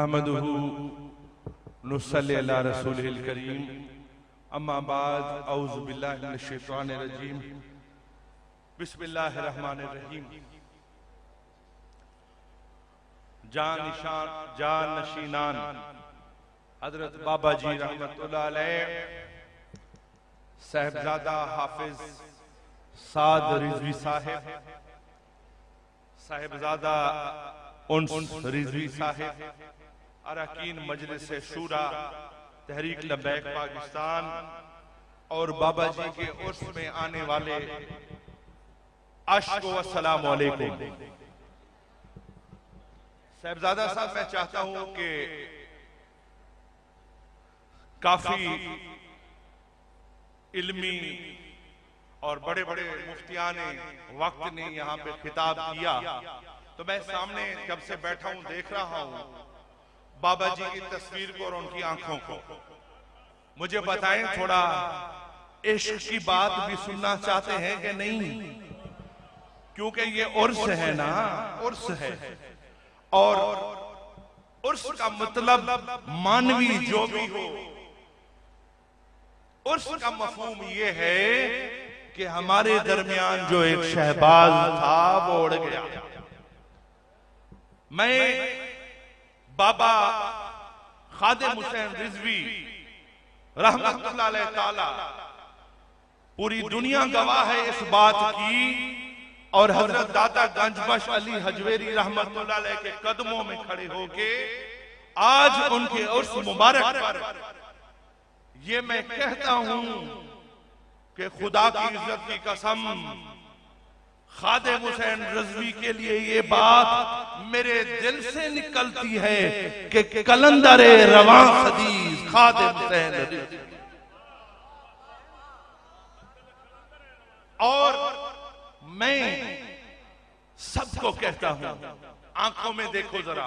अहमदुहु नुसल्ली अला रसूलिल करीम अम्मा बाद औज़ु बिल्लाहि मिनश शैतानिर रजीम बिस्मिल्लाहिर रहमानिर रहीम। जान नशीनान हजरत बाबा जी रहमतुल्लाह अलैह साहिबजादा हाफिज साद रिजवी साहिब, साहिबजादा उन्स रिजवी साहिब, अरकान मजलिस शूरा तहरीक लब्बैक पाकिस्तान और बाबा जी के उर्स में आने वाले अश्क व अस्सलाम वालेकुम। साहिबजादा साहब, मैं चाहता हूं कि काफी इल्मी और बड़े बड़े मुफ्तियान वक्त ने यहाँ पे खिताब किया, तो मैं सामने जब से बैठा हूं देख रहा हूं बाबा जी की तस्वीर को और उनकी आंखों को। मुझे बताएं, थोड़ा इश्क की बात भी सुनना चाहते हैं कि नहीं? क्योंकि ये उर्स है ना, उर्स है, और उर्स का मतलब मानवी जो भी हो, उर्स का मफहूम ये है कि हमारे दरमियान जो एक शहबाज था वो उड़ गया। मैं बाबा खादिम हुसैन रिजवी रहमतुल्लाह अलैह ताला, पूरी दुनिया गवाह है इस बात की, और हजरत दादा गंजबख्श अली हजवेरी रहमतुल्लाह अलैह के कदमों में खड़े होके आज उनके उर्स मुबारक पर ये मैं कहता हूं कि खुदा की इज्जत की कसम, खादिम हुसैन रिजवी के लिए ये बात मेरे दिल से निकलती है कि कलंदर रवां सदी खादिम हुसैन रिजवी। और मैं सबको कहता हूं, आंखों में देखो, जरा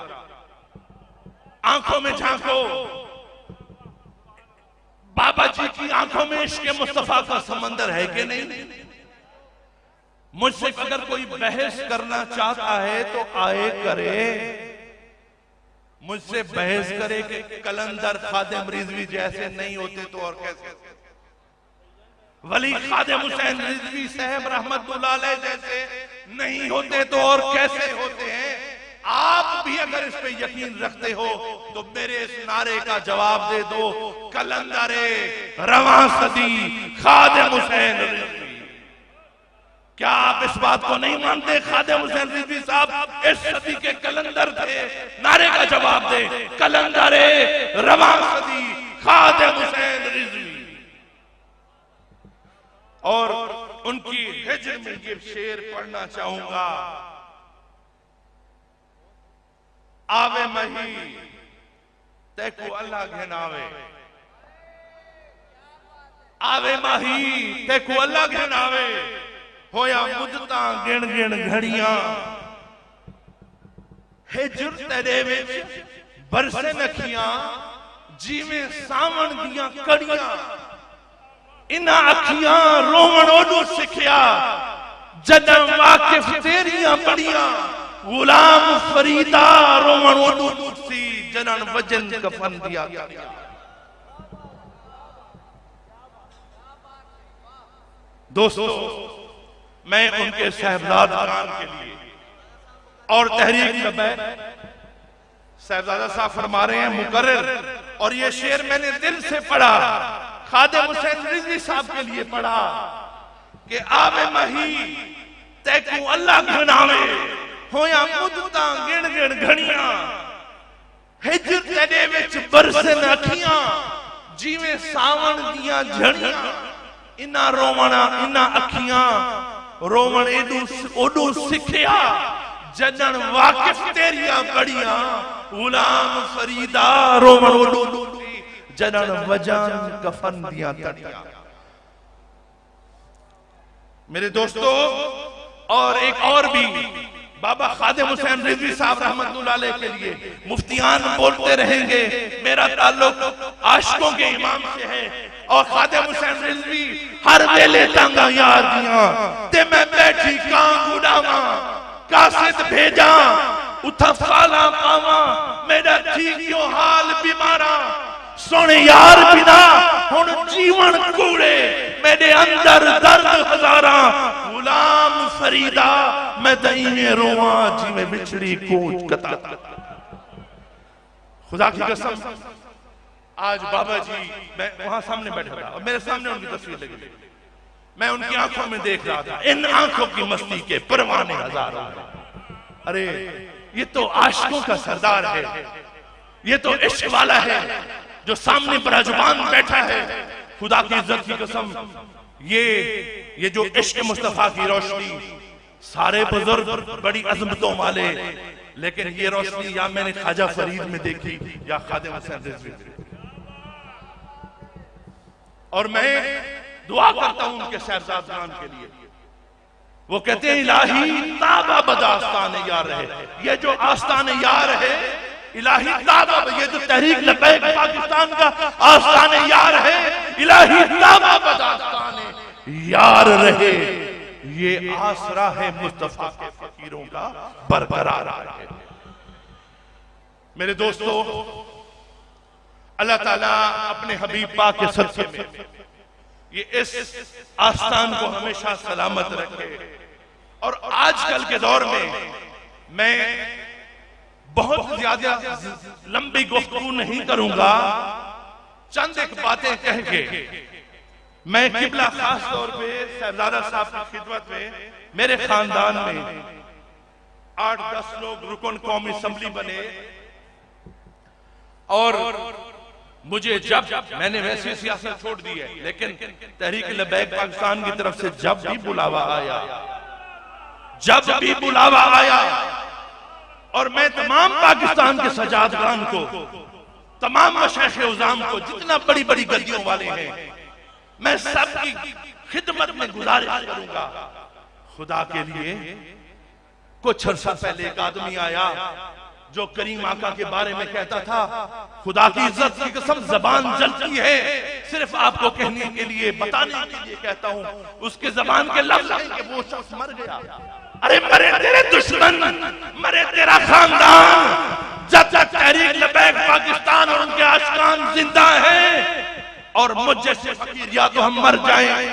आंखों में झांको। बाबा जी की आंखों में इश्क़ मुस्तफा का समंदर है कि नहीं? मुझसे अगर कोई बहस करना चाहता है तो आए करे, मुझसे बहस करे कि कलंदर खादिम रिजवी जैसे नहीं होते तो और कैसे? वली खादिम हुसैन रिजवी साहब रहमतुल्लाह अलैह जैसे नहीं होते तो और कैसे होते हैं? आप भी अगर इस पे यकीन रखते हो तो मेरे इस नारे का जवाब दे दो, कलंदरे रवां सदी खादिम हुसैन रिजवी। क्या आप इस बात को नहीं मानते? खादिम हुसैन रिजवी साहब इस सदी के कलंदर थे। नारे का जवाब दे, कलंदरे रवां सदी खादिम हुसैन रिजवी। और उनकी हिज्र में ये शेर पढ़ना चाहूंगा, आवे मही तेको अल्लाह घिनावे, आवे मही तेको अल्लाह घिनावे, होया मुद्दता गिण गिण घड़ियां, हिज्र तेरे विच बरसे नखियां, जिवें सावण दियां कड़ियां, इन्हां अखियां रोवण ओडू सिखिया, जदों वाकिफ तेरियां बड़ियां, गुलाम फरीदा रोवण ओडू सी, जनन वजन कफन दिया। दोस्तों, मैं उनके साहिबजादान के लिए और तहरीक लब्बैक, साहिबजादा साहब फरमा रहे हैं मुकर्रर, और ये शेर मैंने दिल से पढ़ा, खादिम हुसैन रिजवी साहब के लिए पढ़ा कि आवे मही तेको अल्लाह घिनावे, होया मुद्दता गिण गिण घड़ियां, हिज्र तेरे विच बरसन अखियां, जिवें सावण दियां झड़ियां, इना रोवणा इना अखियां रोवण ओडू सिखिया, जदन वाकिफ तेरियां बड़ियां, गुलाम फरीदा रोवण ओडू जदन वजन कफन दियां तड़ियां। मेरे दोस्तों, और एक और भी बाबा खादिम हुसैन रिजवी साहब रहमतुल्लाह अलैह के लिए मुफ्तियान बोलते रहेंगे, मेरा ताल्लुक आशिकों के इमाम से है, और खादिम हुसैन रिजवी हर वेले तांगा यार दियां ते मैं बैठी कां उड़ावा, कासिद भेजा उथा फाला पावा मेरा ठीक यो हाल बीमारा सोने यार बिना हुण जीवन कूड़े मेरे अंदर दर्द हजारा गुलाम फरीदा मैं दईने रोवा जिमें बिछड़ी कोच कता। खुदा की कसम आज बाबा जी मैं वहां सामने बैठा था और मेरे सामने उनकी तस्वीर लगी, मैं उनकी आंखों में देख रहा था, इन आंखों की मस्ती के परवाने हजारों। अरे ये तो आशिकों का सरदार है, ये तो इश्क वाला है जो सामने बराजुबान बैठा है। खुदा की इज्जत की कसम ये जो इश्क मुस्तफा की रोशनी, सारे बुजुर्ग बड़ी अजमतों वाले, लेकिन ये रोशनी या मैंने ख्वाजा फरीद में देखी या खादिम हुसैन रिजवी में। और मैं दुआ करता हूं उनके साहबजादान के लिए, वो कहते हैं इलाही ताबा बदा आस्ताने यार है, ये जो आस्ताने यार है इलाही ताबा, ये जो तहरीक लबैक पाकिस्तान का आस्ताने यार है इलाही ताबा बदा आस्ताने यार रहे, ये आसरा है मुस्तफा के फकीरों का बरकरार है। मेरे दोस्तों, अल्लाह ताला अपने हबीब पाक के सदक़े में ये इस आस्थान को हमेशा सलामत रखे। और आजकल के दौर में मैं बहुत ज्यादा लंबी गुफ्तगू नहीं करूंगा, चंद एक बातें कह के मैं किबला खास तौर पे साहबजादा साहब की खिदमत में मेरे खानदान में 8-10 लोग रुकन कौमी असेंबली बने और मुझे जब मैंने वैसे सियासत छोड़ दी है, लेकिन तहरीक लबैक पाकिस्तान की तरफ से जब भी बुलावा आया और मैं तमाम पाकिस्तान के सजादगान को, तमाम मशाइख उज़ाम को, जितना बड़ी बड़ी गद्दियों वाले हैं, मैं सबकी खिदमत में गुजारिश करूंगा, खुदा के लिए कुछ अर्सा पहले एक आदमी आया जो करीम आका के बारे में कहता था, खुदा की इज्जत की कसम जबान जलती है सिर्फ आपको कहने के लिए, बताने के लिए कहता हूं, उसके जबान के लफ्ज हैं कि वो शख्स मर गया। अरे मरे तेरे दुश्मन, मरे तेरा खानदान, जब तक तहरीक लबैक पाकिस्तान और उनके आशिकान जिंदा हैं और मुझ जैसे फकीर या तो हम मर जाएं,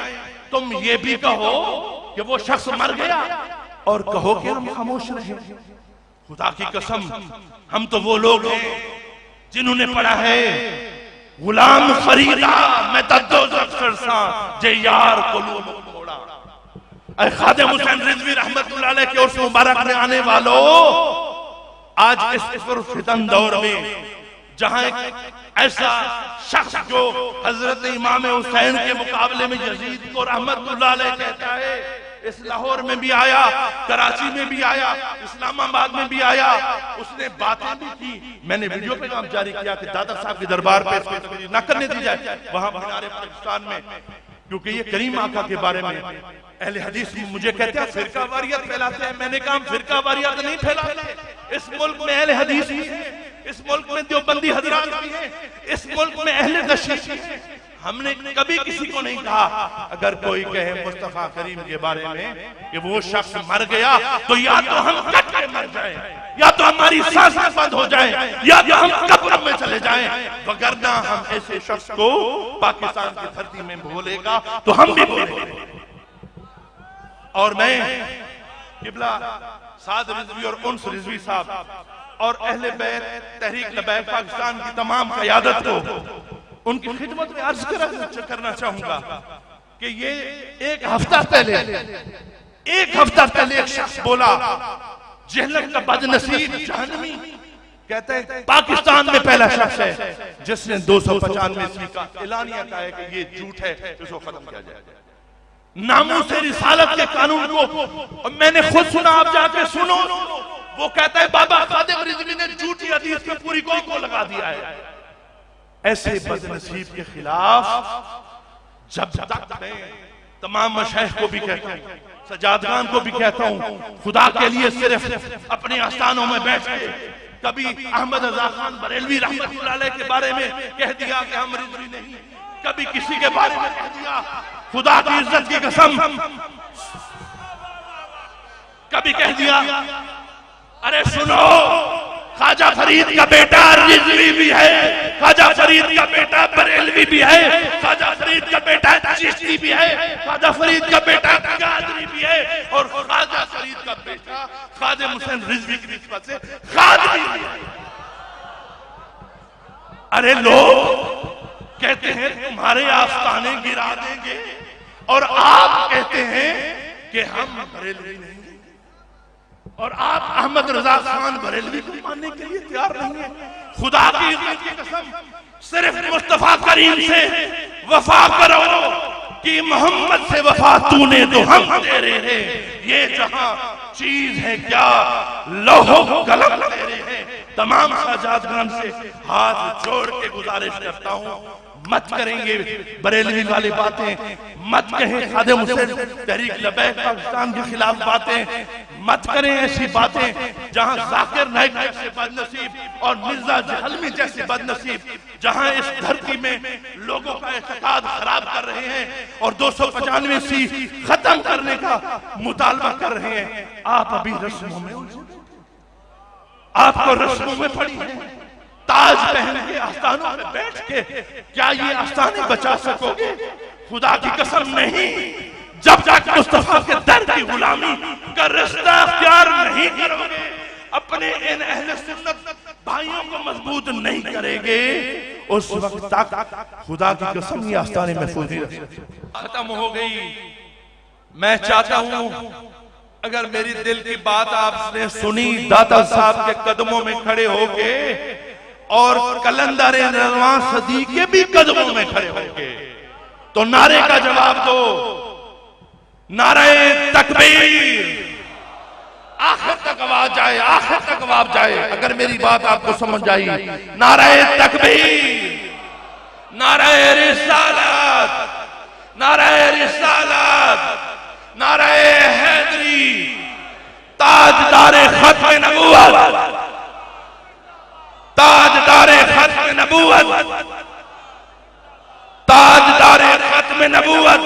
तुम ये भी कहो कि वो शख्स मर गया और कहो कि हम खामोश रहे। खुदा की कसम हम तो वो लोग हैं जिन्होंने पढ़ा है गुलाम फरीदा मैं तद्दो सरसा जे यार कुलूब मोड़ा। ऐ खादिम हुसैन रिजवी रहमतुल्लाह अलैह के उर्स मुबारक में आने वालों, आज इस फितन दौर में जहां एक ऐसा शख्स जो हजरत इमाम हुसैन के मुकाबले में यजीद को रहमतुल्लाह अलैह कहता है, इस लाहौर में भी आया, कराची में भी आया, इस्लामाबाद में भी आया, उसने बातें भी की। मैंने वीडियो पैगाम जारी किया कि दादा साहब के दरबार पे इसको न करने दी जाए वहां मीनारे पाकिस्तान में, क्योंकि ये करीम आका के बारे में अहले हदीस मुझे कहते हैं फिरका वारियत फैलाते हैं। मैंने कहा फिरका वारियत नहीं फैलाते, इस मुल्क में अहले हदीस भी है, इस मुल्क में देवबंदी हजरात भी हैं, इस मुल्क में अहले नशीश भी हैं। हमने कभी किसी को नहीं कहा अगर कोई कहे मुस्तफा करीम के बारे में कि वो शख्स मर गया तो या तो हम कट के मर जाएं, या तो हमारी सांसें बंद हो जाएं, या तो हम कब्र में चले जाएं, वगरना हम ऐसे शख्स को पाकिस्तान की धरती में बोलेगा तो हम भी बोलेंगे। और मैं किबला साद रिजवी और उन्स रिजवी साहब और अहले बैत तहरीक लबैक पाकिस्तान की तमाम क़यादत को उनकी खिदमत में अर्ज करना चाहूंगा कि ये एक हफ्ता पहले एक शख्स बोला, जहलम का बदनसीब जहन्नमी, कहते हैं पाकिस्तान में पहला शख्स है जिसने 295 ईस्वी का एलानिया कहा है कि ये झूठ है, इसको खत्म किया जाए। नामूस रिसालत के कानून को मैंने खुद सुना, आप जाके सुनो। वो कहता है बाबा खादिम रिजवी ने झूठी हदीस में पूरी कौम को लगा दिया है। ऐसे बदनसीब के खिलाफ जब तक मैं तमाम मशाइख को भी कहता हूं, सजादगान को भी कहता हूं, खुदा के लिए सिर्फ अपने आस्थानों में बैठ के कभी अहमद रजा खान बरेलवी रहमतुल्लाह अलैह के बारे में कह दिया कि हम रिजवी नहीं, कभी किसी के बारे में कह दिया, खुदा की इज्जत की कसम कभी कह दिया अरे सुनो, ख्वाजा फरीद का बेटा रिजवी भी है, ख्वाजा फरीद का बेटा बरेलवी भी है, ख्वाजा फरीद का बेटा चिश्ती भी है, ख्वाजा फरीद का बेटा कादरी भी है, और ख्वाजा फरीद का बेटा ख्वाजा हुसैन रिजवी की निस्बत से कादरी भी है। अरे लोग कहते हैं तुम्हारे आस्थाने गिरा देंगे, और आप कहते हैं कि हम बरेलवी नहीं, और आप अहमद रजा खान बरेलवी को मानने के लिए तैयार नहीं है। खुदा की इज्जत की कसम, सिर्फ मुस्तफा करीम से वफा करो कि मोहम्मद से वफा तूने तो हम तेरे हैं। ये जहां चीज है क्या लौहो कलम तेरे हैं। तमाम शाहजादगान से हाथ जोड़ के गुजारिश करता हूं, मत करेंगे बरेलवी वाली बातें, मत कहें खादिम हुसैन तहरीक लबैक पाकिस्तान के खिलाफ बातें, मत करें ऐसी बातें जहां जाकिर नाइक जैसे बदनसीब और मिर्जा जहलमी जैसे बदनसीब जहां इस धरती में लोगों का एतकाद खराब कर रहे हैं और 295 खत्म करने का मुतालबा कर रहे हैं। आप अभी रस्मों में, आपको रस्मों में पड़ी है, ताज पहन के आस्थानों में बैठ के क्या ये आस्थाने बचा सकोगे? खुदा की कसम नहीं। जब तक मुस्तफा के दर की गुलामी का रास्ता अख्तियार नहीं करोगे, अपने इन अहले सुन्नत भाइयों को मजबूत नहीं करेंगे, उस वक्त तक खुदा की कसम ये आस्थाने महफूज नहीं रह सकते। खत्म हो गई। मैं चाहता हूं अगर मेरी दिल की बात आपने सुनी, दाता साहब के कदमों में खड़े होके और कलंदर रवां सदी के भी कदमों में खड़े होके तो नारे का जवाब दो, नारे तकबीर। आखिर तक आवाज जाए, आखिर तक आवाज जाए। अगर मेरी बात आपको समझ आई, नारे तकबीर, नारे रिसालत, नारे रिसालत, नारे हैदरी, ताजदारे खत्म नबूवत, ताजदारे खत्म नबूवत, ताजदारे खत्म नबूवत,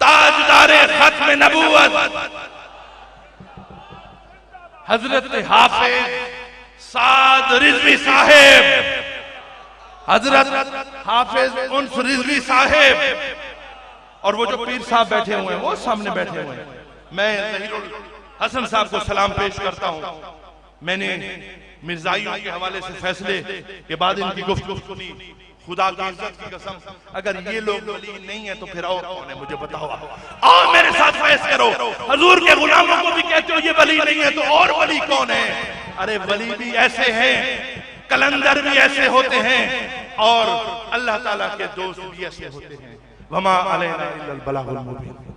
ताजदारे खत्म नबूवत हजरत हाफिज साद रिजवी साहेब, हजरत हाफिज उन्स रिजवी साहेब, और वो जो पीर साहब बैठे हुए हैं वो सामने बैठे हुए हैं। मैं ज़हीरुल हसन साहब को सलाम पेश करता हूं। मैंने मिर्जाइयों के हवाले से फैसले के बाद इनकी गुफ्तगू सुनी। खुदा की इज्जत की कसम, अगर ये लोग वली नहीं है तो फिर और कौन है? मुझे बताओ। आओ मेरे साथ फैस करो। हुजूर के गुलामों को भी कहते हो ये वली नहीं है, तो और वली कौन है? अरे वली भी ऐसे हैं, कलंदर भी ऐसे होते हैं, और अल्लाह ताला के दोस्त भी ऐसे होते हैं। वमा अलैना इल्लल बलागुल मुबीन।